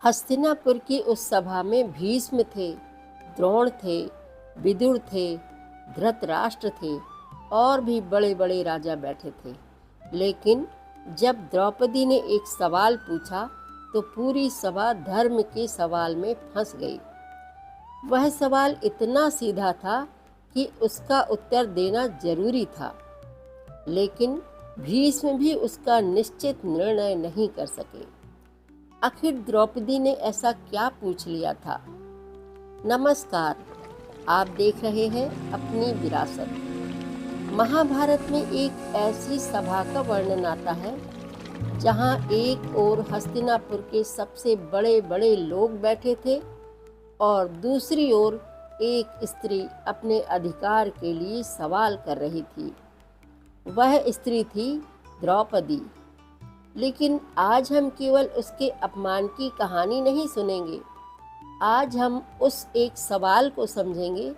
हस्तिनापुर की उस सभा में भीष्म थे, द्रोण थे, विदुर थे, धृतराष्ट्र थे और भी बड़े बड़े राजा बैठे थे। लेकिन जब द्रौपदी ने एक सवाल पूछा तो पूरी सभा धर्म के सवाल में फंस गई। वह सवाल इतना सीधा था कि उसका उत्तर देना जरूरी था, लेकिन भीष्म भी उसका निश्चित निर्णय नहीं कर सके। आखिर द्रौपदी ने ऐसा क्या पूछ लिया था? नमस्कार, आप देख रहे हैं अपनी विरासत। महाभारत में एक ऐसी सभा का वर्णन आता है जहां एक ओर हस्तिनापुर के सबसे बड़े बड़े लोग बैठे थे और दूसरी ओर एक स्त्री अपने अधिकार के लिए सवाल कर रही थी। वह स्त्री थी द्रौपदी। लेकिन आज हम केवल उसके अपमान की कहानी नहीं सुनेंगे। आज हम उस एक सवाल को समझेंगे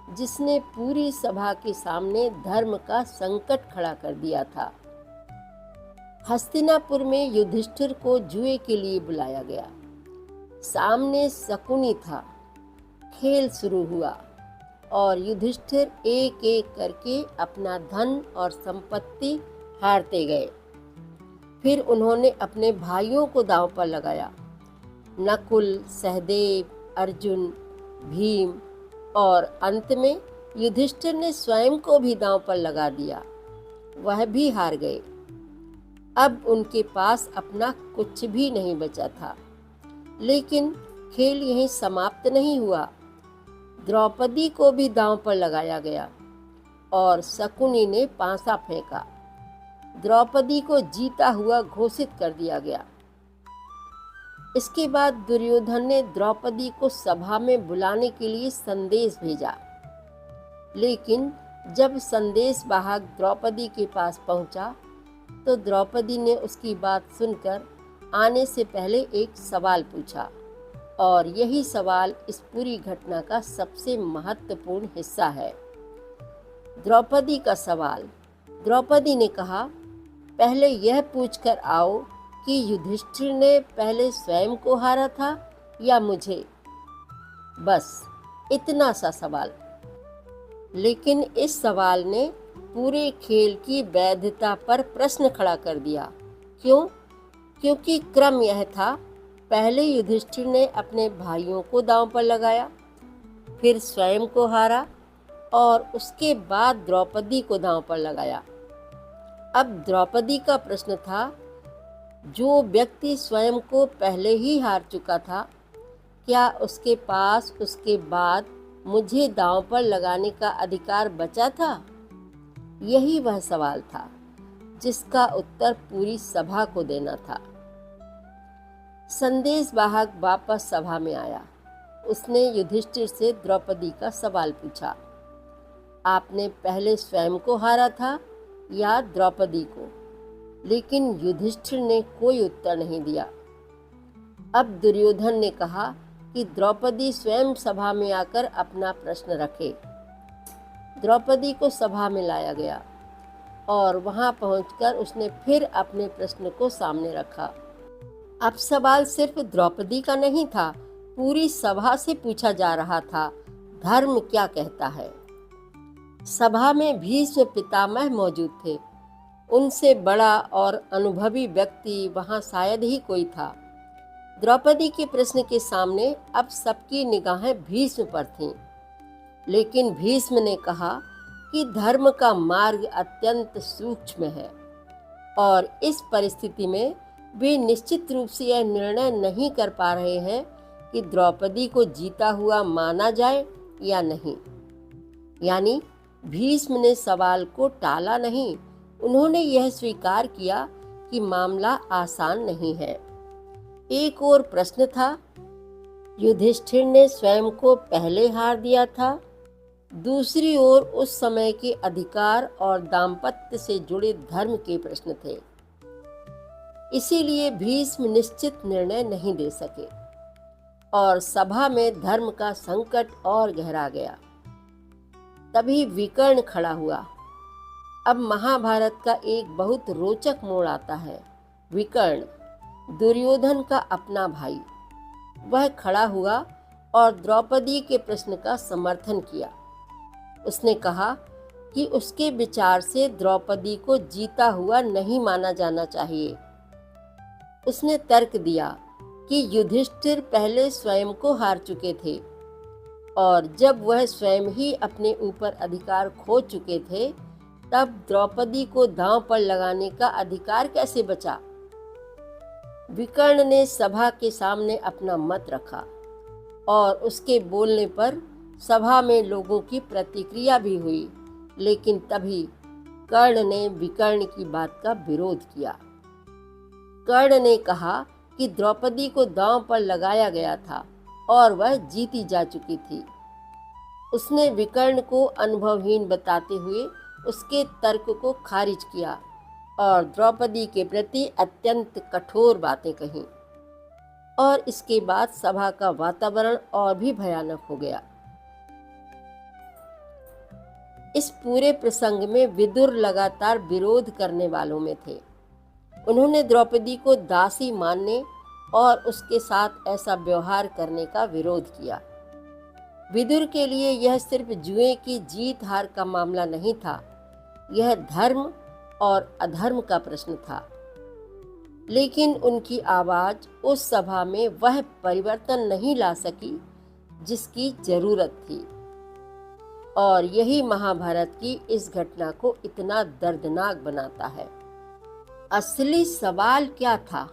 जिसने पूरी सभा के सामने धर्म का संकट खड़ा कर दिया था। हस्तिनापुर में युधिष्ठिर को जुए के लिए बुलाया गया। सामने शकुनी था। खेल शुरू हुआ और युधिष्ठिर एक एक करके अपना धन और संपत्ति हारते गए। फिर उन्होंने अपने भाइयों को दांव पर लगाया। नकुल, सहदेव, अर्जुन, भीम और अंत में युधिष्ठिर ने स्वयं को भी दांव पर लगा दिया। वह भी हार गए। अब उनके पास अपना कुछ भी नहीं बचा था। लेकिन खेल यहीं समाप्त नहीं हुआ। द्रौपदी को भी दांव पर लगाया गया और शकुनी ने पांसा फेंका। द्रौपदी को जीता हुआ घोषित कर दिया गया। इसके बाद दुर्योधन ने द्रौपदी को सभा में बुलाने के लिए संदेश भेजा। लेकिन जब संदेश वाहक द्रौपदी के पास पहुंचा तो द्रौपदी ने उसकी बात सुनकर आने से पहले एक सवाल पूछा, और यही सवाल इस पूरी घटना का सबसे महत्वपूर्ण हिस्सा है। द्रौपदी का सवाल। द्रौपदी ने कहा, पहले यह पूछकर आओ कि युधिष्ठिर ने पहले स्वयं को हारा था या मुझे। बस इतना सा सवाल। लेकिन इस सवाल ने पूरे खेल की वैधता पर प्रश्न खड़ा कर दिया। क्यों? क्योंकि क्रम यह था, पहले युधिष्ठिर ने अपने भाइयों को दांव पर लगाया, फिर स्वयं को हारा और उसके बाद द्रौपदी को दांव पर लगाया। अब द्रौपदी का प्रश्न था, जो व्यक्ति स्वयं को पहले ही हार चुका था, क्या उसके पास उसके बाद मुझे दांव पर लगाने का अधिकार बचा था? यही वह सवाल था जिसका उत्तर पूरी सभा को देना था। संदेश वाहक वापस सभा में आया। उसने युधिष्ठिर से द्रौपदी का सवाल पूछा, आपने पहले स्वयं को हारा था या द्रौपदी को? लेकिन युधिष्ठिर ने कोई उत्तर नहीं दिया। अब दुर्योधन ने कहा कि द्रौपदी स्वयं सभा में आकर अपना प्रश्न रखे। द्रौपदी को सभा में लाया गया और वहां पहुंचकर उसने फिर अपने प्रश्न को सामने रखा। अब सवाल सिर्फ द्रौपदी का नहीं था, पूरी सभा से पूछा जा रहा था, धर्म क्या कहता है? सभा में भीष्म पितामह मौजूद थे। उनसे बड़ा और अनुभवी व्यक्ति वहां शायद ही कोई था। द्रौपदी के प्रश्न के सामने अब सबकी निगाहें भीष्म पर थीं। लेकिन भीष्म ने कहा कि धर्म का मार्ग अत्यंत सूक्ष्म है और इस परिस्थिति में वे निश्चित रूप से यह निर्णय नहीं कर पा रहे हैं कि द्रौपदी को जीता हुआ माना जाए या नहीं। यानी भीष्म ने सवाल को टाला नहीं, उन्होंने यह स्वीकार किया कि मामला आसान नहीं है। एक और प्रश्न था, युधिष्ठिर ने स्वयं को पहले हार दिया था। दूसरी ओर उस समय के अधिकार और दाम्पत्य से जुड़े धर्म के प्रश्न थे। इसीलिए भीष्म निश्चित निर्णय नहीं दे सके और सभा में धर्म का संकट और गहरा गया। तभी विकर्ण खड़ा हुआ। अब महाभारत का एक बहुत रोचक मोड़ आता है। विकर्ण, दुर्योधन का अपना भाई। वह खड़ा हुआ और द्रौपदी के प्रश्न का समर्थन किया। उसने कहा कि उसके विचार से द्रौपदी को जीता हुआ नहीं माना जाना चाहिए। उसने तर्क दिया कि युधिष्ठिर पहले स्वयं को हार चुके थे और जब वह स्वयं ही अपने ऊपर अधिकार खो चुके थे, तब द्रौपदी को दांव पर लगाने का अधिकार कैसे बचा। विकर्ण ने सभा के सामने अपना मत रखा और उसके बोलने पर सभा में लोगों की प्रतिक्रिया भी हुई, लेकिन तभी कर्ण ने विकर्ण की बात का विरोध किया। कर्ण ने कहा कि द्रौपदी को दांव पर लगाया गया था और वह जीती जा चुकी थी। उसने विकर्ण को अनुभवहीन बताते हुए उसके तर्क को खारिज किया और द्रौपदी के प्रति अत्यंत कठोर बातें कहीं। और इसके बाद सभा का वातावरण और भी भयानक हो गया। इस पूरे प्रसंग में विदुर लगातार विरोध करने वालों में थे। उन्होंने द्रौपदी को दासी मानने और उसके साथ ऐसा व्यवहार करने का विरोध किया। विदुर के लिए यह सिर्फ जुए की जीत हार का मामला नहीं था, यह धर्म और अधर्म का प्रश्न था। लेकिन उनकी आवाज उस सभा में वह परिवर्तन नहीं ला सकी जिसकी जरूरत थी। और यही महाभारत की इस घटना को इतना दर्दनाक बनाता है। असली सवाल क्या था?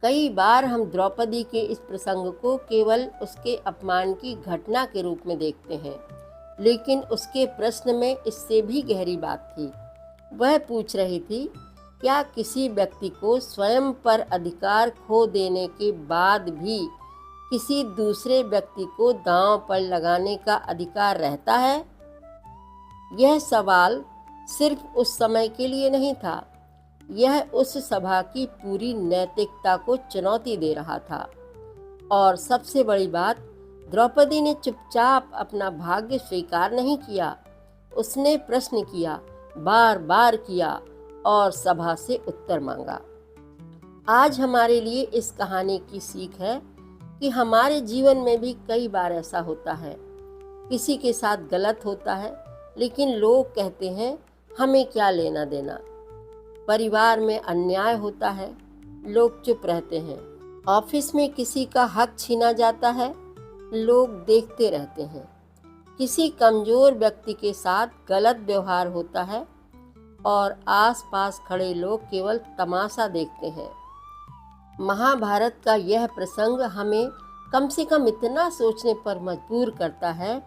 कई बार हम द्रौपदी के इस प्रसंग को केवल उसके अपमान की घटना के रूप में देखते हैं, लेकिन उसके प्रश्न में इससे भी गहरी बात थी। वह पूछ रही थी, क्या किसी व्यक्ति को स्वयं पर अधिकार खो देने के बाद भी किसी दूसरे व्यक्ति को दांव पर लगाने का अधिकार रहता है? यह सवाल सिर्फ उस समय के लिए नहीं था, यह उस सभा की पूरी नैतिकता को चुनौती दे रहा था। और सबसे बड़ी बात, द्रौपदी ने चुपचाप अपना भाग्य स्वीकार नहीं किया। उसने प्रश्न किया, बार बार किया और सभा से उत्तर मांगा। आज हमारे लिए इस कहानी की सीख है कि हमारे जीवन में भी कई बार ऐसा होता है। किसी के साथ गलत होता है, लेकिन लोग कहते हैं हमें क्या लेना देना। परिवार में अन्याय होता है, लोग चुप रहते हैं। ऑफिस में किसी का हक छीना जाता है, लोग देखते रहते हैं। किसी कमजोर व्यक्ति के साथ गलत व्यवहार होता है और आसपास खड़े लोग केवल तमाशा देखते हैं। महाभारत का यह प्रसंग हमें कम से कम इतना सोचने पर मजबूर करता है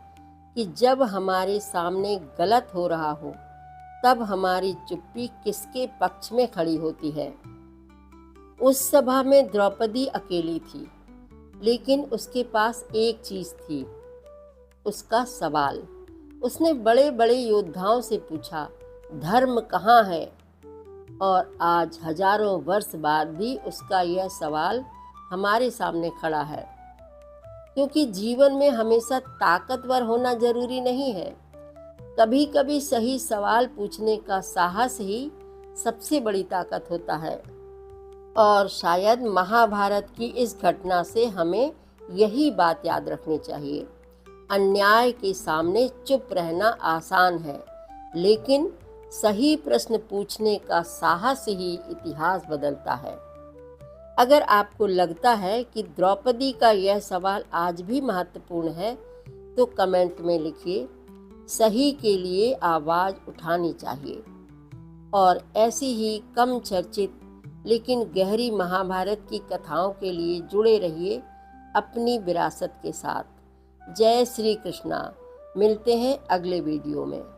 कि जब हमारे सामने गलत हो रहा हो, तब हमारी चुप्पी किसके पक्ष में खड़ी होती है। उस सभा में द्रौपदी अकेली थी, लेकिन उसके पास एक चीज थी, उसका सवाल। उसने बड़े बड़े योद्धाओं से पूछा, धर्म कहाँ है? और आज हजारों वर्ष बाद भी उसका यह सवाल हमारे सामने खड़ा है। क्योंकि जीवन में हमेशा ताकतवर होना जरूरी नहीं है। कभी कभी सही सवाल पूछने का साहस ही सबसे बड़ी ताकत होता है। और शायद महाभारत की इस घटना से हमें यही बात याद रखनी चाहिए। अन्याय के सामने चुप रहना आसान है, लेकिन सही प्रश्न पूछने का साहस ही इतिहास बदलता है। अगर आपको लगता है कि द्रौपदी का यह सवाल आज भी महत्वपूर्ण है, तो कमेंट में लिखिए। सही के लिए आवाज़ उठानी चाहिए। और ऐसी ही कम चर्चित लेकिन गहरी महाभारत की कथाओं के लिए जुड़े रहिए अपनी विरासत के साथ। जय श्री कृष्णा। मिलते हैं अगले वीडियो में।